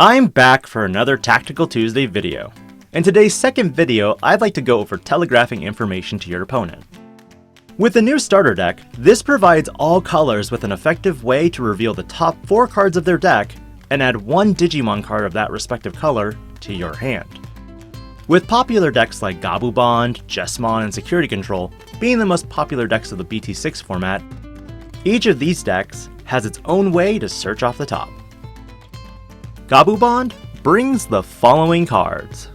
I'm back for another Tactical Tuesday video. In today's second video, I'd like to go over telegraphing information to your opponent. With the new starter deck, this provides all colors with an effective way to reveal the top 4 cards of their deck and add one Digimon card of that respective color to your hand. With popular decks like Gabumon, Jessamon, and Security Control being the most popular decks of the BT6 format, each of these decks has its own way to search off the top. Gabumon brings the following cards.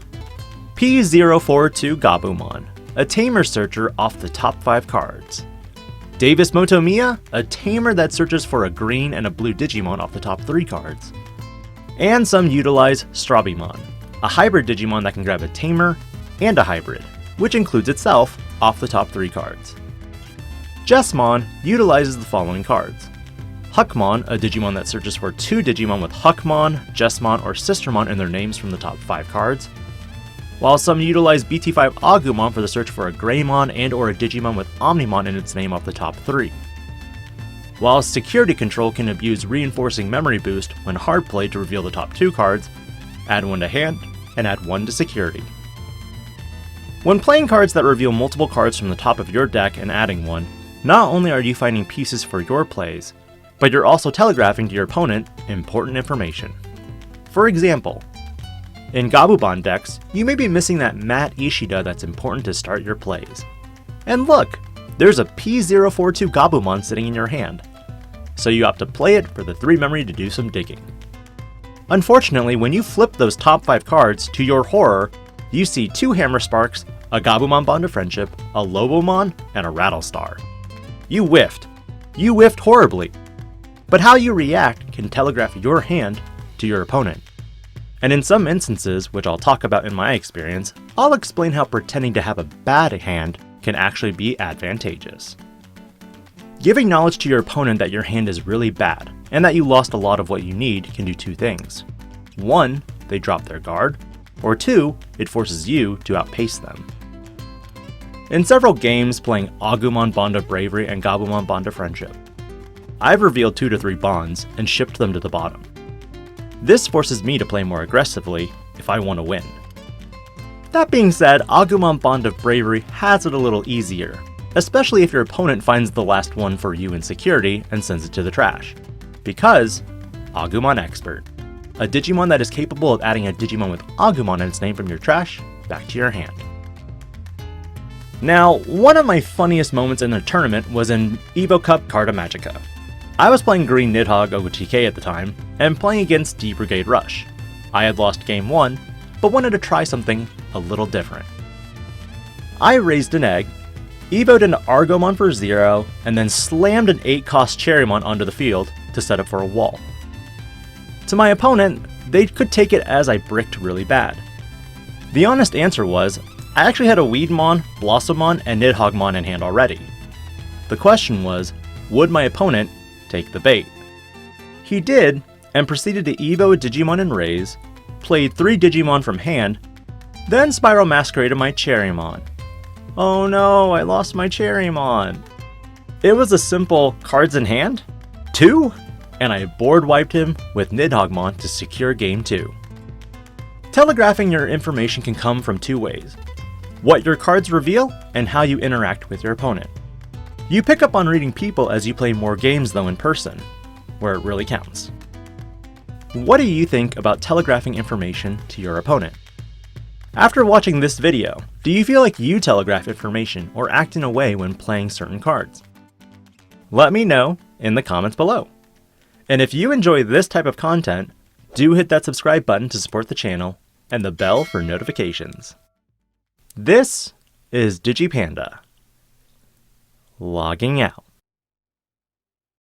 P042 Gabumon, a tamer searcher off the top 5 cards. Davis Motomiya, a tamer that searches for a green and a blue Digimon off the top 3 cards. And some utilize Strabimon, a hybrid Digimon that can grab a tamer and a hybrid, which includes itself off the top 3 cards. Jessamon utilizes the following cards. Huckmon, a Digimon that searches for 2 Digimon with Huckmon, Jessamon, or Sistermon in their names from the top 5 cards, while some utilize BT5 Agumon for the search for a Greymon and or a Digimon with Omnimon in its name off the top 3. While Security Control can abuse Reinforcing Memory Boost when hard played to reveal the top 2 cards, add 1 to hand, and add 1 to Security. When playing cards that reveal multiple cards from the top of your deck and adding 1, not only are you finding pieces for your plays, but you're also telegraphing to your opponent important information. For example, in Gabumon decks, you may be missing that Matt Ishida that's important to start your plays. And look, there's a P042 Gabumon sitting in your hand, so you opt to play it for the 3 memory to do some digging. Unfortunately, when you flip those top 5 cards, to your horror, you see 2 Hammer Sparks, a Gabumon Bond of Friendship, a Lobomon, and a Rattlestar. You whiffed. You whiffed horribly. But how you react can telegraph your hand to your opponent. And in some instances, which I'll talk about in my experience, I'll explain how pretending to have a bad hand can actually be advantageous. Giving knowledge to your opponent that your hand is really bad, and that you lost a lot of what you need can do 2 things. 1, they drop their guard, or 2, it forces you to outpace them. In several games playing Agumon Bond of Bravery and Gabumon Bond of Friendship, I've revealed 2 to 3 bonds and shipped them to the bottom. This forces me to play more aggressively if I want to win. That being said, Agumon Bond of Bravery has it a little easier, especially if your opponent finds the last one for you in Security and sends it to the trash. Because Agumon Expert, a Digimon that is capable of adding a Digimon with Agumon in its name from your trash back to your hand. Now, one of my funniest moments in the tournament was in Evo Cup Carta Magica. I was playing Green Nidhogg OTK at the time, and playing against D-Brigade Rush. I had lost game 1, but wanted to try something a little different. I raised an egg, evoed an Argomon for 0, and then slammed an 8-cost Cherrymon onto the field to set up for a wall. To my opponent, they could take it as I bricked really bad. The honest answer was, I actually had a Weedmon, Blossomon, and Nidhoggmon in hand already. The question was, would my opponent take the bait? He did, and proceeded to evo a Digimon and raise, played 3 Digimon from hand, then Spiral Masqueraded my Cherrymon. Oh no, I lost my Cherrymon. It was a simple cards in hand, 2, and I board wiped him with Nidhoggmon to secure game 2. Telegraphing your information can come from 2 ways. What your cards reveal, and how you interact with your opponent. You pick up on reading people as you play more games though in person, where it really counts. What do you think about telegraphing information to your opponent? After watching this video, do you feel like you telegraph information or act in a way when playing certain cards? Let me know in the comments below. And if you enjoy this type of content, do hit that subscribe button to support the channel and the bell for notifications. This is DIGI-PANDA, logging out.